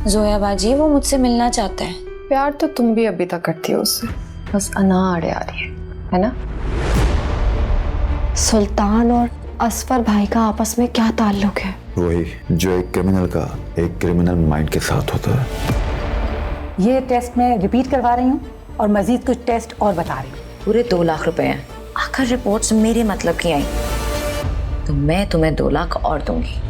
जोया बाजी, वो मुझसे मिलना चाहता है। प्यार तो तुम भी अभी तक करती हो उससे, बस अनाड़े आ रही है ना? सुल्तान और असफर भाई का आपस में क्या ताल्लुक है? वही जो एक क्रिमिनल का एक क्रिमिनल माइंड के साथ होता है। ये टेस्ट मैं रिपीट करवा रही हूँ और मजीद कुछ टेस्ट और बता रही हूँ। पूरे 2 लाख रुपए हैं। आखिर रिपोर्ट्स मेरे मतलब की आई तो मैं तुम्हें 2 लाख और दूंगी।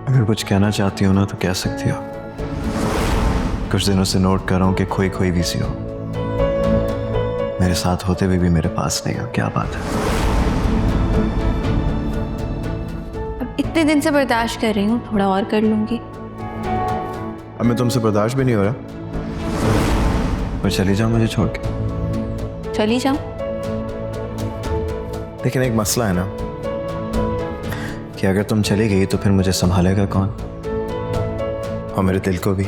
अगर कुछ कहना चाहती हो ना तो कह सकती हो। कुछ दिनों से नोट कर रहा हूं कि खोई खोई भी सी हो, मेरे साथ होते हुए भी मेरे पास नहीं हो। क्या बात है? अब इतने दिन से बर्दाश्त कर रही हूँ, थोड़ा और कर लूंगी। अब मैं तुमसे बर्दाश्त भी नहीं हो रहा। मैं चली जाऊं मुझे छोड़ के? चली जाऊं? लेकिन एक मसला है ना कि अगर तुम चली गई तो फिर मुझे संभालेगा कौन, और मेरे दिल को भी।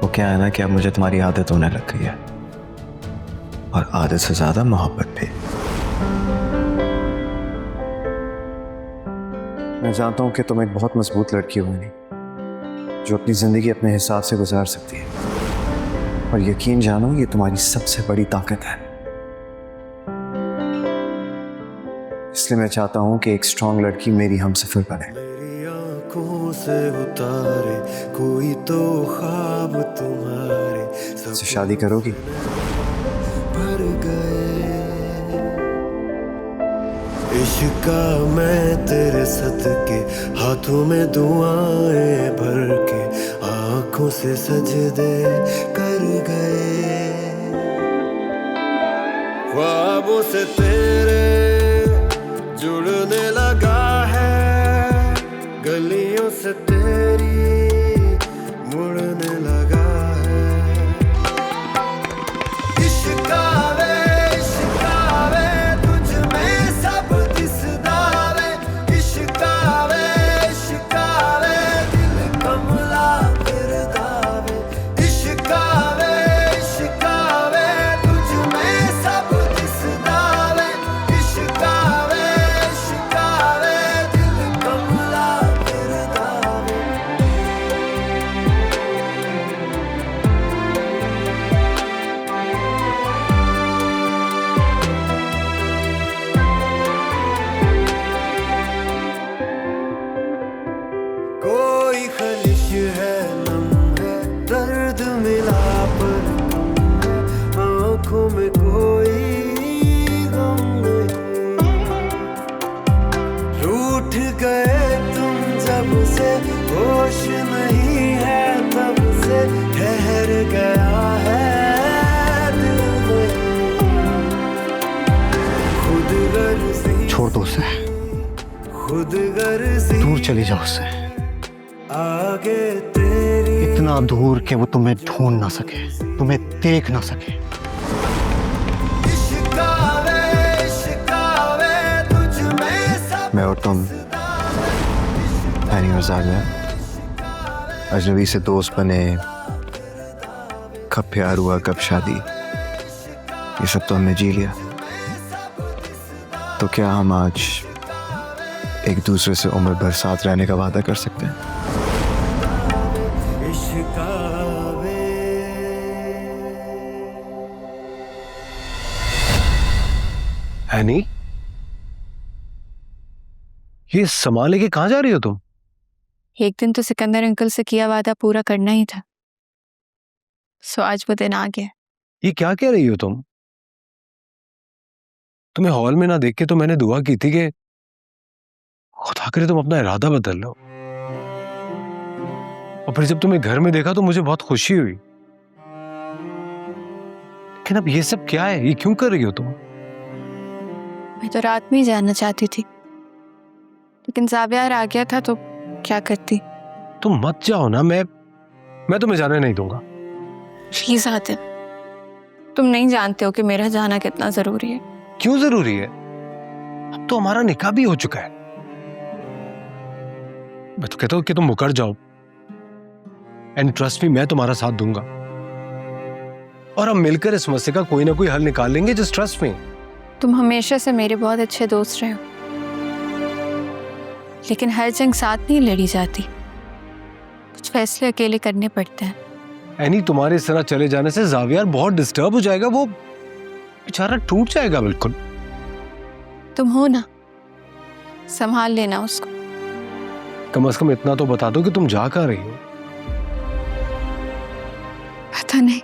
वो क्या है ना कि अब मुझे तुम्हारी आदत होने लग गई है, और आदत से ज्यादा मोहब्बत भी। मैं जानता हूं कि तुम एक बहुत मजबूत लड़की हो जो अपनी जिंदगी अपने हिसाब से गुजार सकती है, और यकीन जानो ये तुम्हारी सबसे बड़ी ताकत है। इसलिए मैं चाहता हूं कि एक स्ट्रॉन्ग लड़की मेरी हमसफर बने। मेरी आंखों से उतारे कोई तो ख्वाब तुम्हारे से शादी करोगी? भर गए इश्का मैं तेरे सदके, हाथों में दुआएं भर के, आंखों से सजदे कर गए। ख्वाबों से तेरे जुड़ने लगा है, गलियों से तेरी मुड़ने लगा है। इश्कावे तुझ में सब दिसदावे, इश्कावे दिल कमला गिरदावे। इश्कावे तुझ में सब दिसदावे, इश्कावे दिल कमला गिरदावे। कोई खलिश है नम है, दर्द मिला पर कम है, आंखों में कोई गम नहीं। रूठ गए तुम जब से, होश नहीं है तब से, ठहर गया है दिल वहीं। खुद गर्जी छोड़ दो उसे, खुद गर्जी दूर चली जाओ उससे, आगे तेरी। इतना दूर कि वो तुम्हें ढूंढ ना सके, तुम्हें देख ना सके। इश्कावे तुझ में सब मैं और तुम पहली मजाक में अजनबी से दोस्त बने, कब प्यार हुआ कब शादी, ये सब तो हमने जी लिया। तो क्या हम आज एक दूसरे से उम्र भर साथ रहने का वादा कर सकते हैं? इश्कावे। हैनी, ये सामान लेके कहाँ जा रही हो तुम? एक दिन तो सिकंदर अंकल से किया वादा पूरा करना ही था, सो आज वो दिन आ गया। ये क्या कह रही हो तुम? तुम्हें हॉल में ना देख के तो मैंने दुआ की थी कि खुदा करे तुम अपना इरादा बदल लो, और फिर जब तुम्हें घर में देखा तो मुझे बहुत खुशी हुई। लेकिन अब ये सब क्या है? ये क्यों कर रही हो तुम? मैं तो रात में ही जाना चाहती थी, लेकिन जावियार आ गया था तो क्या करती। तुम मत जाओ ना, मैं तुम्हें जाने नहीं दूंगा। प्लीज आतिफ, तुम नहीं जानते हो कि मेरा जाना कितना जरूरी है। क्यों जरूरी है? अब तो हमारा निकाह भी हो चुका है। मैं तो कहता हूँ कि तुम मुकर जाओ, एंड ट्रस्ट मी, मैं तुम्हारा साथ दूंगा और हम मिलकर इस मसले का कोई ना कोई हल निकाल लेंगे। Just trust me. तुम हमेशा से मेरे बहुत अच्छे दोस्त रहे हो, लेकिन हर जंग साथ नहीं लड़ी जाती, कुछ फैसले अकेले करने पड़ते हैं। एनी, तुम्हारे इस तरह चले जाने से जावियर बहुत डिस्टर्ब हो जाएगा, वो बेचारा टूट जाएगा बिल्कुल। तुम हो ना, संभाल लेना उसको। कम से कम इतना तो बता दो कि तुम जा कहाँ रही हो। पता नहीं।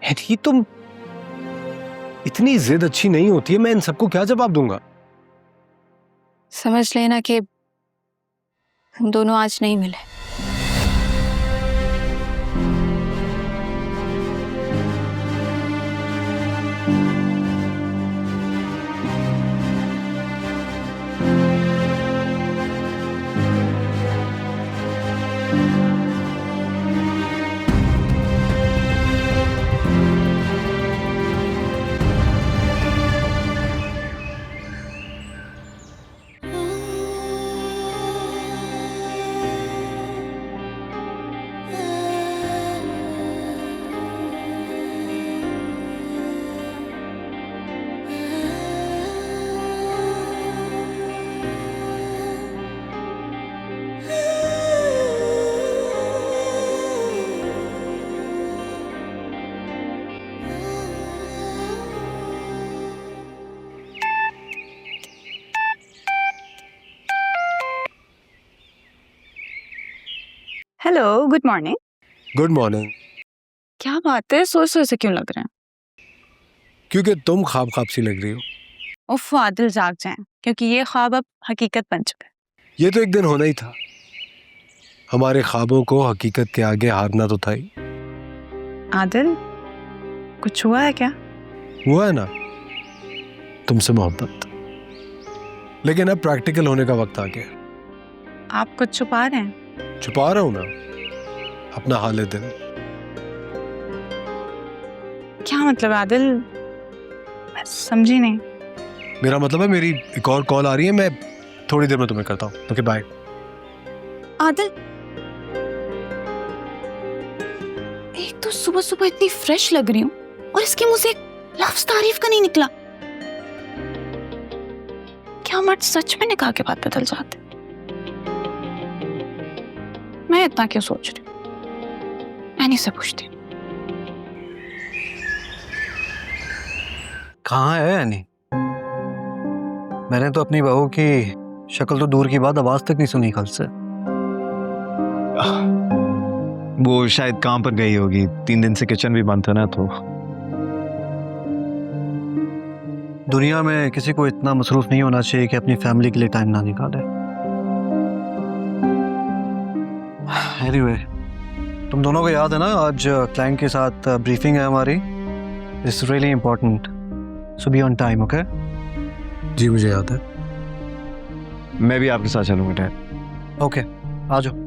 एनी, तुम इतनी जिद अच्छी नहीं होती है, मैं इन सबको क्या जवाब दूंगा। समझ लेना कि हम दोनों आज नहीं मिले। Hello, good morning. Good morning. क्या बात है, सोए सोए से क्यों लग रहे हैं? क्योंकि तुम ख्वाब ख्वाब सी लग रही हो। उफ, आदिल जाग जाएं, क्योंकि ये ख्वाब अब हकीकत बन चुका है। ये तो एक दिन होना ही था। हमारे ख्वाबों को हकीकत के आगे हारना तो था ही। आदिल, कुछ हुआ है क्या? हुआ है ना, तुमसे मोहब्बत। लेकिन अब प्रैक्टिकल होने का वक्त आ गया। आप कुछ छुपा रहे हैं? छुपा रहा हूं ना अपना हाल दिल। क्या मतलब आदिल, मैं समझी नहीं। मेरा मतलब है, मेरी एक और कॉल आ रही है, मैं थोड़ी देर में तुम्हें करता हूँ। Okay, bye. आदिल, एक तो सुबह सुबह इतनी फ्रेश लग रही हूँ और इसके मुंह से एक लफ्ज तारीफ का नहीं निकला। क्या मर्द सच में निकाह के बाद बदल जाते? मैं इतना क्यों सोच रही हूँ? एनी से पूछती हूँ। कहाँ है एनी? मैंने तो अपनी बहू की शक्ल तो दूर की बात, आवाज तक नहीं सुनी कल से। वो शायद काम पर गई होगी, 3 दिन से किचन भी बंद था ना, तो दुनिया में किसी को इतना मसरूफ नहीं होना चाहिए कि अपनी फैमिली के लिए टाइम ना निकाले। एनीवे, तुम दोनों को याद है ना, आज क्लाइंट के साथ ब्रीफिंग है हमारी। It's really important, so be on time. Okay? जी, मुझे याद है। मैं भी आपके साथ चलूंगा डैड। ओके, आ जाओ।